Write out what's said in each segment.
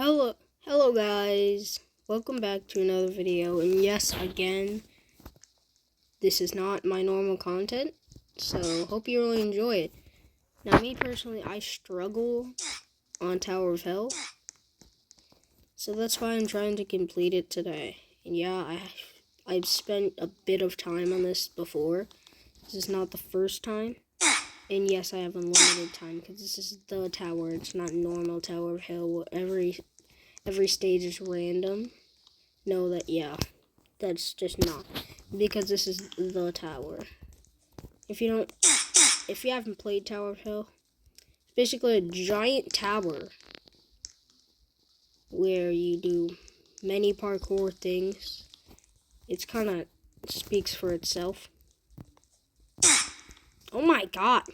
Hello guys, welcome back to another video, and yes, again, this is not my normal content, so hope you really enjoy it. Now, me personally, I struggle on Tower of Hell, so that's why I'm trying to complete it today. And yeah, I've spent a bit of time on this before. This is not the first time, and yes, I have unlimited time, because this is the tower, it's not normal Tower of Hell. Every stage is random. Know that, yeah, that's just not, because this is the tower. If you haven't played Tower of Hell, it's basically a giant tower where you do many parkour things. It's kind of speaks for itself. Oh my god.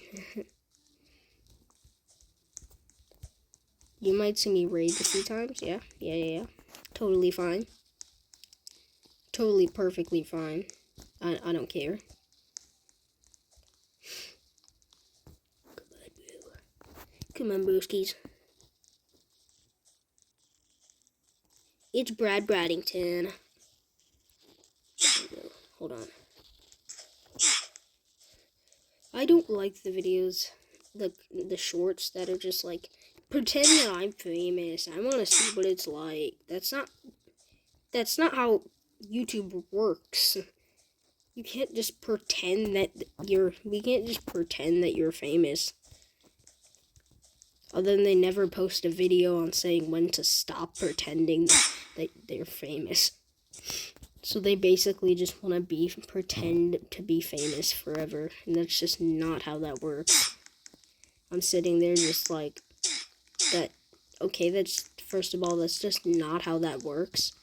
You might see me rage a few times. Yeah. Totally fine. Totally perfectly fine. I don't care. Come on, brewskis. It's Brad Braddington. Hold on. I don't like the videos, the shorts that are just like, pretend that I'm famous. I want to see what it's like. That's not how YouTube works. You can't just pretend that we can't just pretend that you're famous. Other than they never post a video on saying when to stop pretending that they're famous. So they basically just want to pretend to be famous forever. And that's just not how that works. I'm sitting there just like, first of all, that's just not how that works.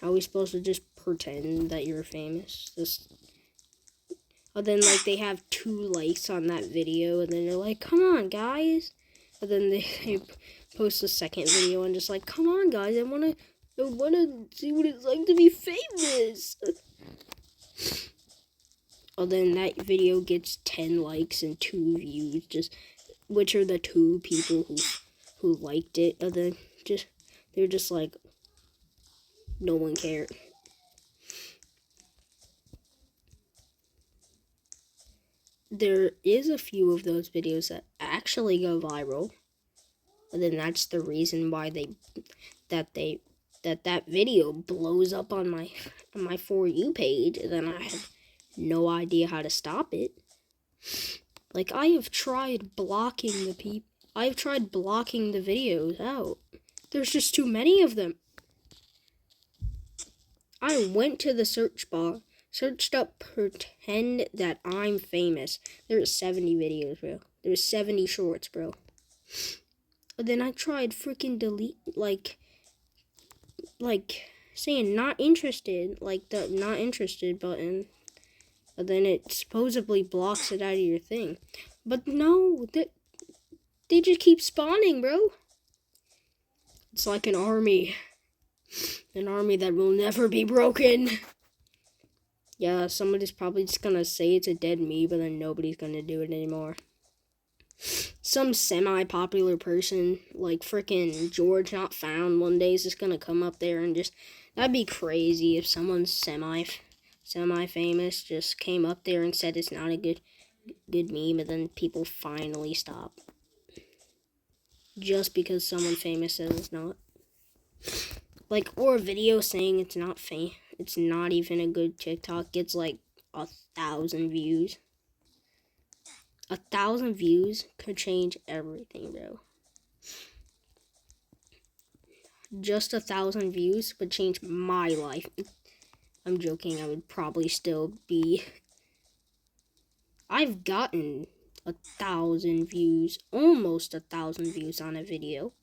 How are we supposed to just pretend that you're famous? Then, like, they have 2 likes on that video, and then they're like, come on, guys. And then they post a second video and just like, come on, guys, I wanna see what it's like to be famous. Then that video gets 10 likes and 2 views, which are the 2 people who liked it. And then they're just like, no one cared. There is a few of those videos that actually go viral, and then that's the reason why that video blows up on my For You page, and then I have no idea how to stop it. Like, I have tried blocking the videos out. There's just too many of them. I went to the search bar, searched up pretend that I'm famous. There's 70 videos, bro. There's 70 shorts, bro. And then I tried freaking delete, like saying not interested, like the not interested button. And then it supposedly blocks it out of your thing. But no, they just keep spawning, bro. It's like an army. An army that will never be broken. Yeah, somebody's probably just gonna say it's a dead me, but then nobody's gonna do it anymore. Some semi-popular person, like frickin' George Not Found, one day is just gonna come up there and just... That'd be crazy if someone semi-famous just came up there and said it's not a good meme, and then people finally stop. Just because someone famous says it's not. Like, or a video saying it's not it's not even a good TikTok gets like 1,000 views. 1,000 views could change everything, bro. Just 1,000 views would change my life. I'm joking, I would probably still be... I've gotten 1,000 views, almost 1,000 views on a video.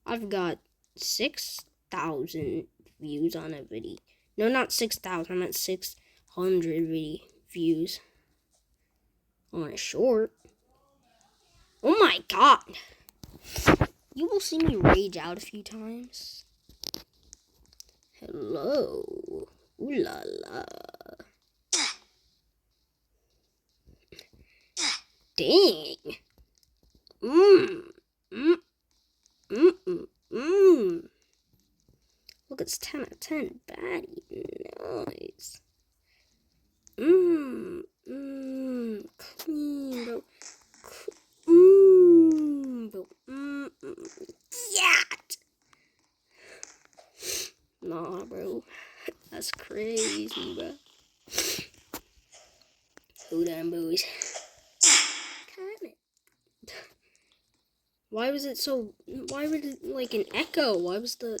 I've got 6,000 views on a video. No, not 6,000, I'm at 600 views on a short. Oh my god! You will see me rage out a few times. Hello. Ooh la la. Dang. Lucas 10 out of 10. Baddie. Nice. Clean, bro. Bro. Yeah. Nah, bro. That's crazy, bro. Hold on, boys. Comment. Why was it like an echo? Why was the...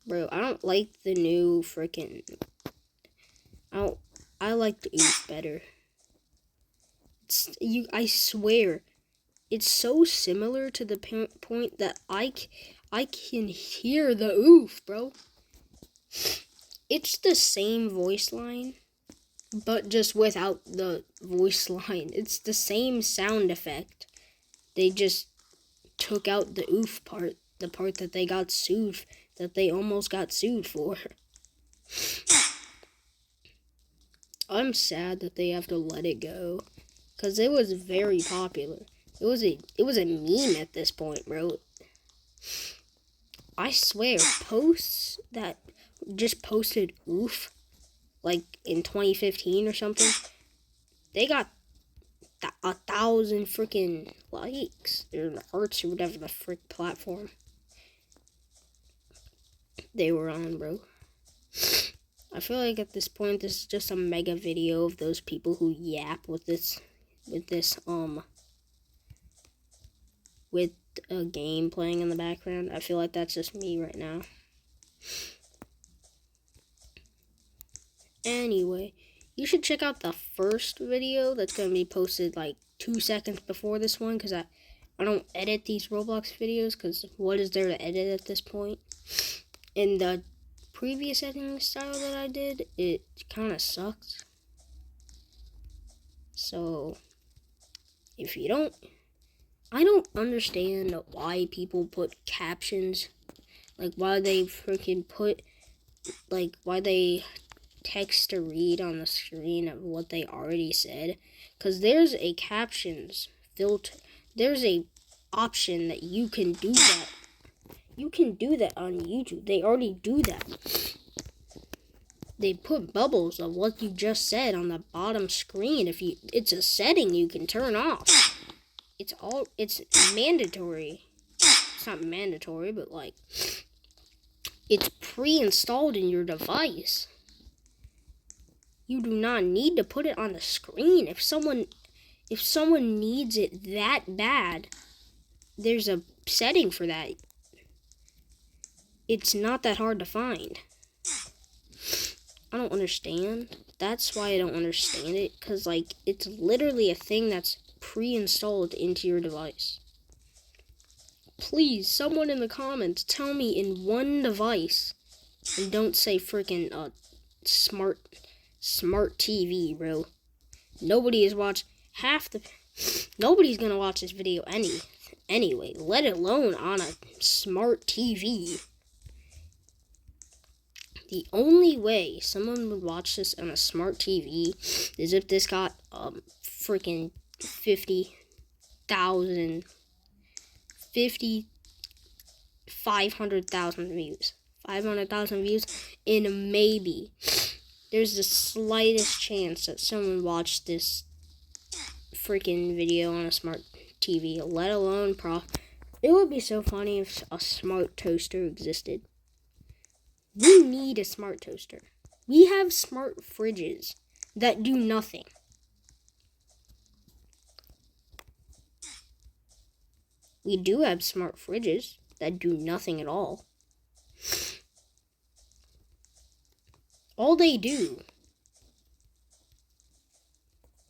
Bro, I don't like the new freaking... I like the oof better. I swear, it's so similar to the point that I can hear the oof, bro. It's the same voice line, but just without the voice line. It's the same sound effect. They just took out the oof part, the part that they got sued, that they almost got sued for. I'm sad that they have to let it go, cause it was very popular. It was a meme at this point, bro. I swear, posts that just posted oof, like in 2015 or something, they got 1,000 freaking likes or hearts or whatever the frick platform they were on, bro. I feel like at this point, this is just a mega video of those people who yap with a game playing in the background. I feel like that's just me right now. Anyway, you should check out the first video that's going to be posted like 2 seconds before this one, because I don't edit these Roblox videos, because what is there to edit at this point? In the previous editing style that I did, it kind of sucks. So, if you don't... I don't understand why people put captions, like why they freaking put, like why they text to read on the screen of what they already said, because there's a captions filter, there's a option that you can do that. You can do that on YouTube. They already do that. They put bubbles of what you just said on the bottom screen. It's a setting you can turn off. It's mandatory. It's not mandatory, but like, it's pre-installed in your device. You do not need to put it on the screen. If someone needs it that bad, there's a setting for that. It's not that hard to find. I don't understand. That's why I don't understand it, because like, it's literally a thing that's pre-installed into your device. Please, someone in the comments, tell me in one device, and don't say freaking smart TV, bro. Nobody is nobody's gonna watch this video anyway, let alone on a smart TV. The only way someone would watch this on a smart TV is if this got freaking 500,000 views. 500,000 views, and maybe there's the slightest chance that someone watched this freaking video on a smart TV, let alone It would be so funny if a smart toaster existed. We need a smart toaster. We have smart fridges that do nothing. We do have smart fridges that do nothing at all. All they do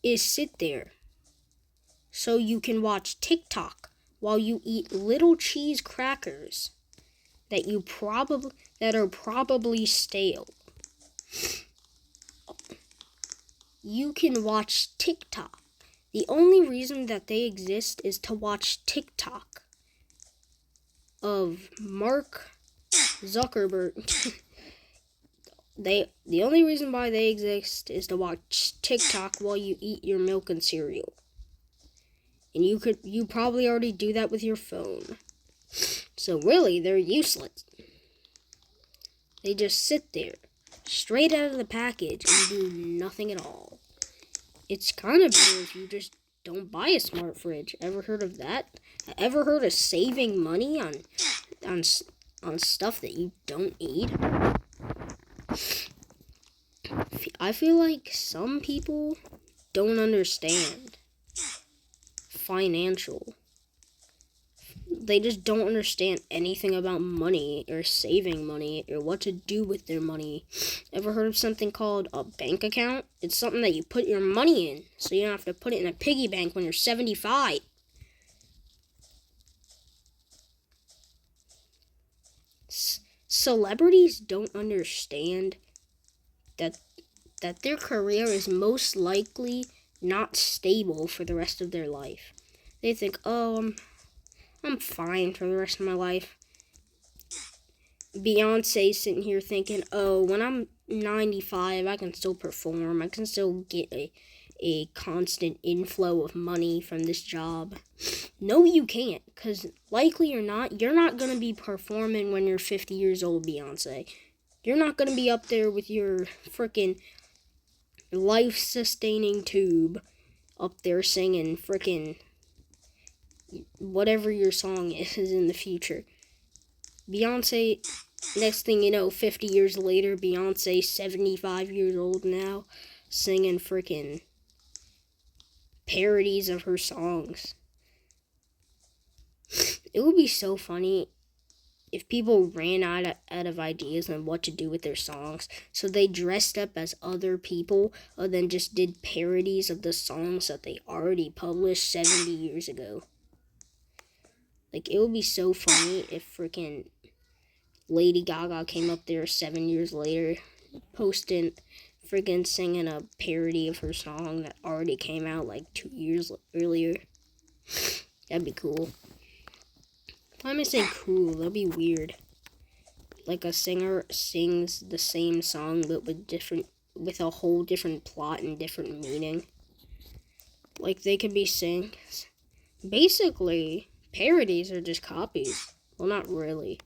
is sit there so you can watch TikTok while you eat little cheese crackers that are probably stale. You can watch TikTok. The only reason that they exist is to watch TikTok of Mark Zuckerberg. The only reason why they exist is to watch TikTok while you eat your milk and cereal. And you probably already do that with your phone. So really, they're useless. They just sit there, straight out of the package, and do nothing at all. It's kind of better if you just don't buy a smart fridge. Ever heard of that? Ever heard of saving money on stuff that you don't need? I feel like some people don't understand financial. They just don't understand anything about money or saving money or what to do with their money. Ever heard of something called a bank account? It's something that you put your money in, so you don't have to put it in a piggy bank when you're 75. Celebrities don't understand that their career is most likely not stable for the rest of their life. They think, oh, I'm fine for the rest of my life. Beyonce sitting here thinking, oh, when I'm 95, I can still perform. I can still get a constant inflow of money from this job. No, you can't, because likely or not, you're not going to be performing when you're 50 years old, Beyonce. You're not going to be up there with your freaking life-sustaining tube up there singing freaking whatever your song is in the future. Beyonce, next thing you know, 50 years later, Beyonce, 75 years old now, singing freaking parodies of her songs. It would be so funny if people ran out of ideas on what to do with their songs, so they dressed up as other people and then just did parodies of the songs that they already published 70 years ago. Like, it would be so funny if freaking Lady Gaga came up there 7 years later, posting, freaking singing a parody of her song that already came out like 2 years earlier. That'd be cool. Why am I saying cool? That'd be weird. Like a singer sings the same song but with a whole different plot and different meaning. Like they could be saying, basically, parodies are just copies. Well, not really.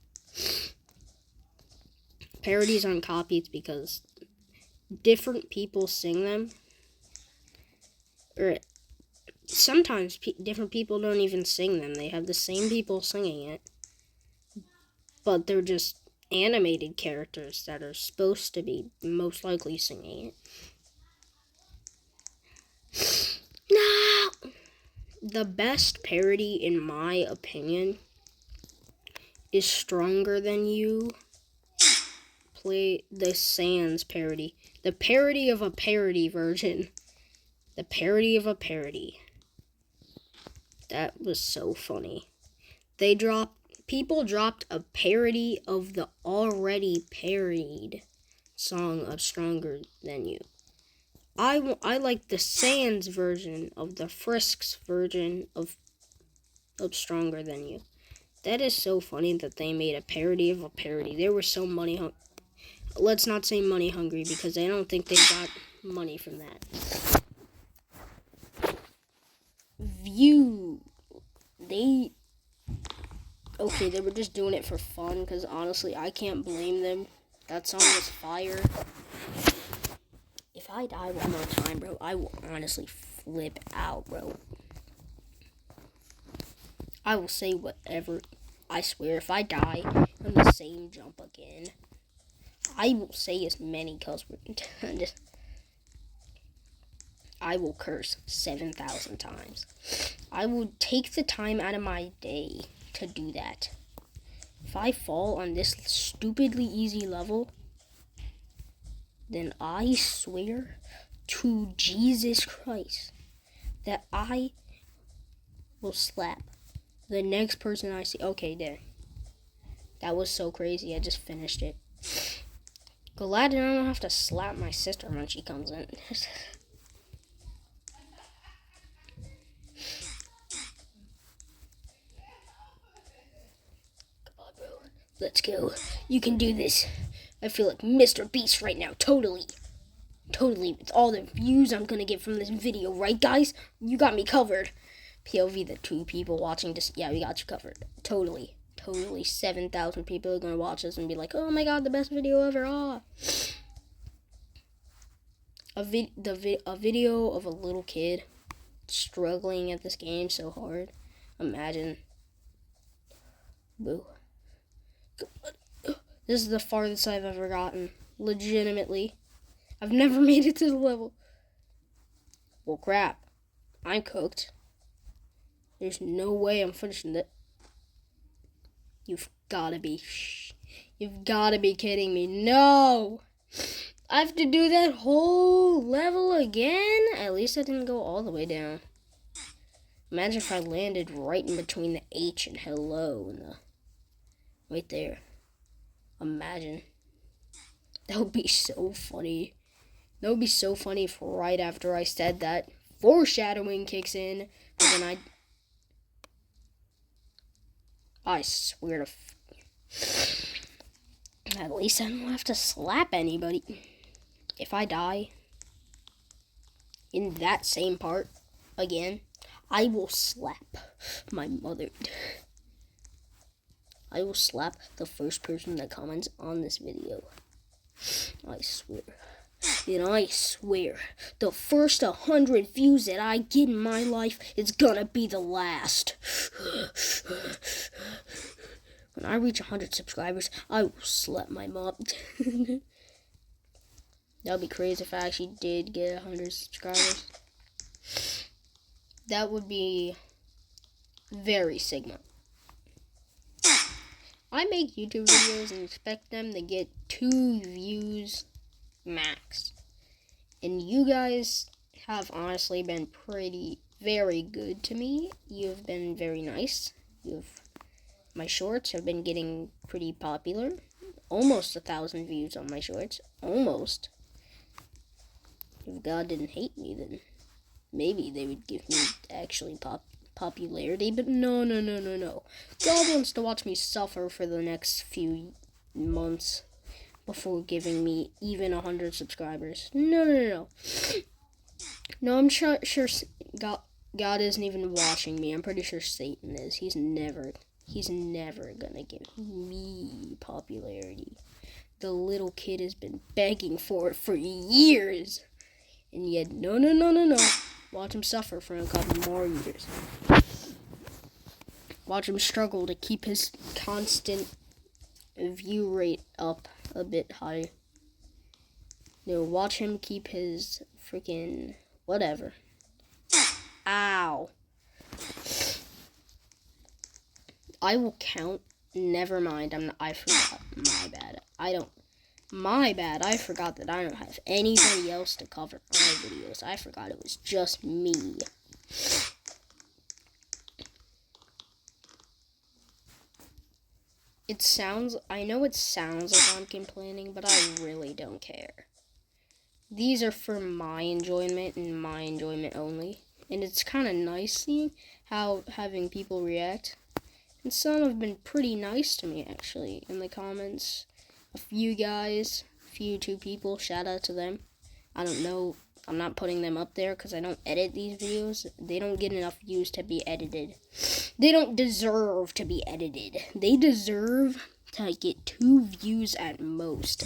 Parodies aren't copies because different people sing them. Or sometimes different people don't even sing them. They have the same people singing it, but they're just animated characters that are supposed to be most likely singing it. No! The best parody, in my opinion, is Stronger Than You. Play the Sans parody. The parody of a parody version. The parody of a parody. That was so funny. People dropped a parody of the already parodied song of Stronger Than You. I like the Sans version of the Frisks version of Stronger Than You. That is so funny that they made a parody of a parody. They were so money hungry. Let's not say money hungry because I don't think they got money from that. They were just doing it for fun because honestly, I can't blame them. That song was fire. If I die one more time, bro, I will honestly flip out, bro. I will say whatever. I swear, if I die on the same jump again, I will say as many cuss words. I will curse 7,000 times. I will take the time out of my day to do that. If I fall on this stupidly easy level, then I swear to Jesus Christ that I will slap the next person I see. Okay, there. That was so crazy. I just finished it. Glad I don't have to slap my sister when she comes in. Let's go. You can do this. I feel like Mr. Beast right now. Totally. With all the views I'm gonna get from this video, right, guys? You got me covered. POV, the two people watching this. Yeah, we got you covered. Totally. totally 7,000 people are gonna watch this and be like, oh my god, the best video ever. Ah. A video of a little kid struggling at this game so hard. Imagine. Boo. This is the farthest I've ever gotten. Legitimately. I've never made it to the level. Well, crap. I'm cooked. There's no way I'm finishing it. You've gotta be kidding me. No! I have to do that whole level again? At least I didn't go all the way down. Imagine if I landed right in between the H and hello and the... right there. Imagine. That would be so funny. That would be so funny if right after I said that, foreshadowing kicks in, and then I swear to... At least I don't have to slap anybody. If I die in that same part again, I will slap my mother. I will slap the first person that comments on this video. I swear. And I swear, the first 100 views that I get in my life is gonna be the last. When I reach 100 subscribers, I will slap my mom. That would be crazy if I actually did get 100 subscribers. That would be very Sigma. I make YouTube videos and expect them to get 2 views max. And you guys have honestly been very good to me. You've been very nice. My shorts have been getting pretty popular. Almost 1,000 views on my shorts. Almost. If God didn't hate me, then maybe they would give me actually popularity. But no. God wants to watch me suffer for the next few months before giving me even 100 subscribers. No. No, I'm sure God isn't even watching me. I'm pretty sure Satan is. He's never gonna give me popularity. The little kid has been begging for it for years. And yet, no. Watch him suffer for a couple more years. Watch him struggle to keep his constant view rate up a bit higher. No, watch him keep his freaking whatever. Ow. I will count. Never mind. I forgot. My bad. I forgot that I don't have anybody else to cover my videos. I forgot it was just me. I know it sounds like I'm complaining, but I really don't care. These are for my enjoyment and my enjoyment only. And it's kind of nice seeing how having people react. And some have been pretty nice to me, actually, in the comments. A few guys, two people, shout out to them. I don't know, I'm not putting them up there because I don't edit these videos. They don't get enough views to be edited. They don't deserve to be edited. They deserve to get 2 views at most.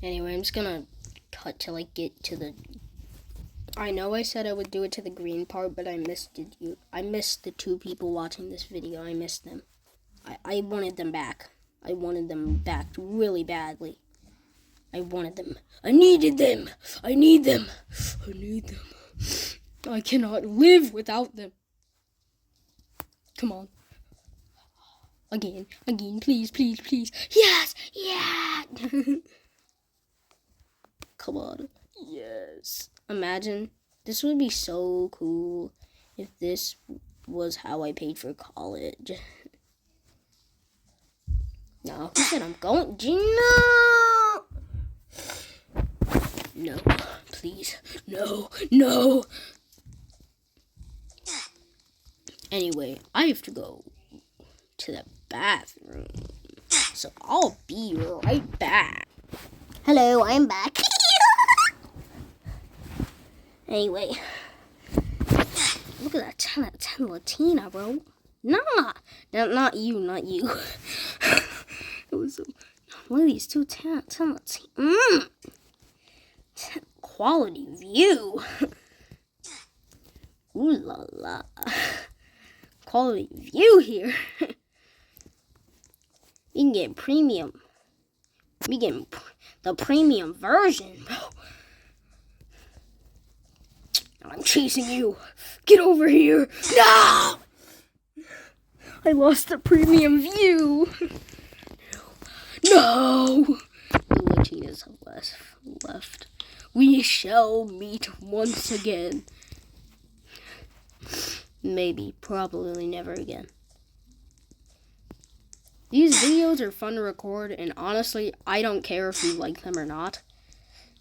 Anyway, I'm just gonna cut till I get to the... I know I said I would do it to the green part, but I missed it. I missed the 2 people watching this video. I missed them. I wanted them back. I wanted them back really badly. I wanted them. I needed them. I need them. I need them. I cannot live without them. Come on. Again, please. Yes, yeah. Come on. Yes. Imagine, this would be so cool if this was how I paid for college. No, who said I'm going? No! No, please. No. Anyway, I have to go to the bathroom. So I'll be right back. Hello, I'm back. Anyway, look at that 10 Latina, bro. Nah, not you, not you. It was one of these two tenants. Quality view. Ooh la la. Quality view here. We can get premium. We get the premium version, bro. I'm chasing you. Get over here. No! I lost the premium view. No! The Latinas have left. We shall meet once again. Maybe, probably never again. These videos are fun to record, and honestly, I don't care if you like them or not.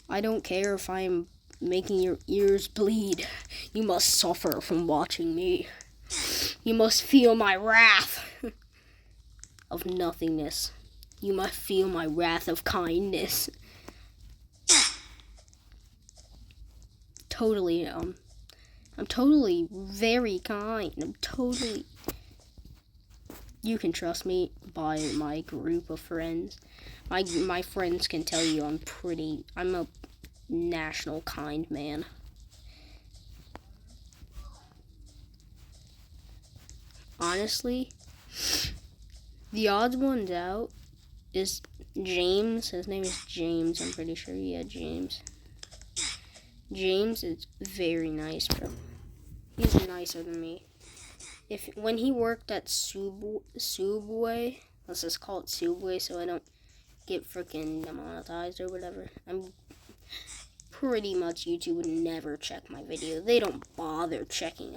I don't care if I'm making your ears bleed. You must suffer from watching me. You must feel my wrath of nothingness. You must feel my wrath of kindness. Totally, I'm totally very kind. You can trust me by my group of friends. My friends can tell you I'm a national kind man. Honestly, the odds ones out is James. His name is James, I'm pretty sure. Yeah, James. James is very nice, bro. He's nicer than me. When he worked at Subway, let's just call it Subway so I don't get freaking demonetized or whatever. I'm pretty much YouTube would never check my video. They don't bother checking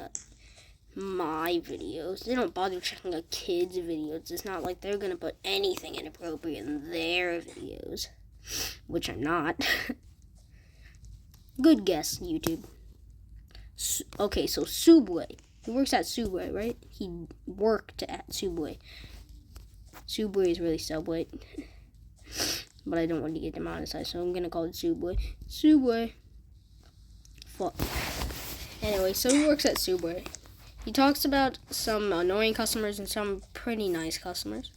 my videos. They don't bother checking a kid's videos. It's not like they're gonna put anything inappropriate in their videos, which I'm not. Good guess, YouTube. Okay, so Subway. He works at Subway, right? He worked at Subway. Subway is really Subway. But I don't want to get demonetized, so I'm going to call it Subway. Subway. Fuck. Anyway, so he works at Subway. He talks about some annoying customers and some pretty nice customers.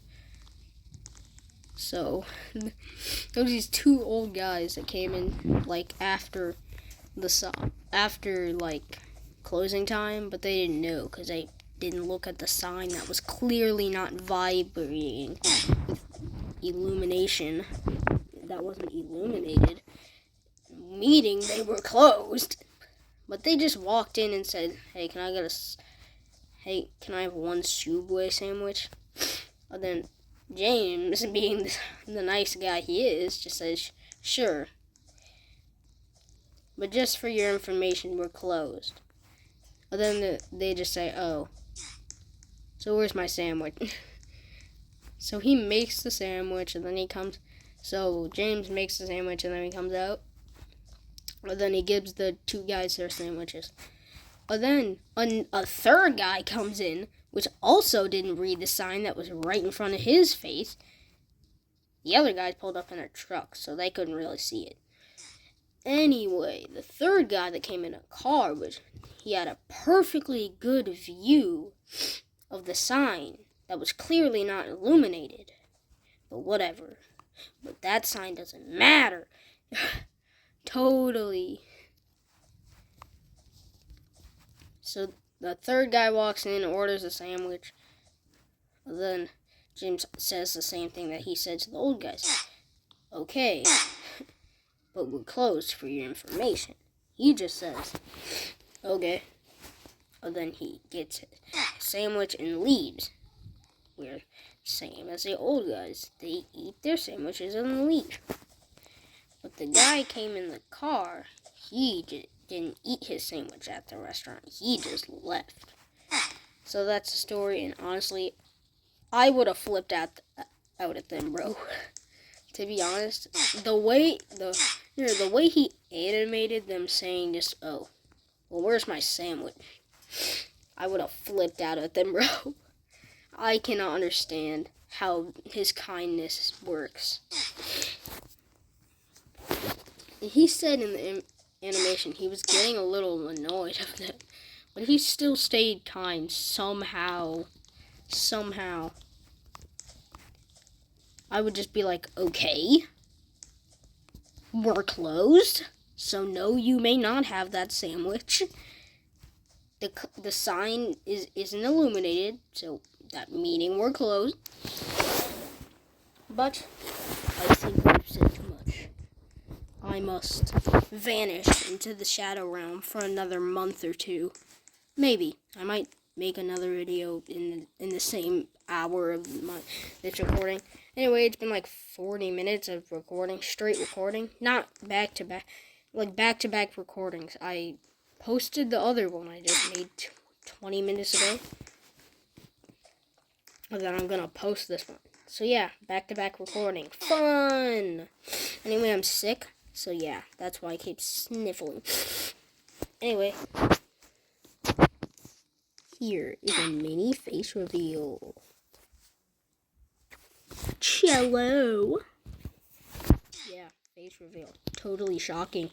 So, there was these two old guys that came in, like, after closing time, but they didn't know because they didn't look at the sign that was clearly not vibrating with illumination. That wasn't illuminated, meaning they were closed. But they just walked in and said, "Hey, can I have one Subway sandwich?" And then James, being the nice guy he is, just says, "Sure. But just for your information, we're closed." And then they just say, "Oh, so where's my sandwich?" So he makes the sandwich, and then so James makes the sandwich, and then he comes out. And then he gives the two guys their sandwiches. And then a third guy comes in, which also didn't read the sign that was right in front of his face. The other guys pulled up in a truck, so they couldn't really see it. Anyway, the third guy that came in a car, he had a perfectly good view of the sign that was clearly not illuminated. But whatever. But that sign doesn't matter. Totally. So the third guy walks in, orders a sandwich. And then James says the same thing that he said to the old guys. "Okay, but we're closed for your information." He just says, "Okay." And then he gets a sandwich and leaves. We're same as the old guys. They eat their sandwiches and leave. But the guy came in the car. He didn't eat his sandwich at the restaurant. He just left. So that's the story. And honestly, I would have flipped out at them, bro. To be honest, the way he animated them saying just, "Oh, well, where's my sandwich?" I would have flipped out at them, bro. I cannot understand how his kindness works. He said in the animation he was getting a little annoyed of it, but he still stayed kind somehow. somehow, I would just be like, okay, we're closed, so no, you may not have that sandwich. The sign isn't illuminated, so that meaning we're closed. But I think we've said too much. I must vanish into the shadow realm for another month or two. Maybe I might make another video in the same hour of this recording. Anyway, it's been like 40 minutes of recording, straight recording, not back to back, like back to back recordings. I posted the other one I just made 20 minutes ago, and then I'm gonna post this one. So yeah, back to back recording, fun. Anyway, I'm sick, so yeah, that's why I keep sniffling. Anyway. Here is a mini face reveal. Cello. Yeah, face reveal. Totally shocking.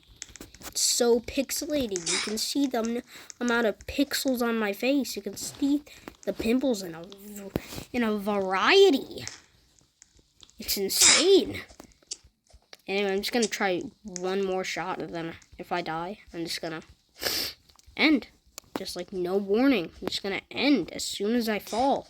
It's so pixelated. You can see the amount of pixels on my face. You can see the pimples in a variety. It's insane. Anyway, I'm just gonna try one more shot, and then if I die, I'm just gonna end. Just like no warning. I'm just gonna end as soon as I fall.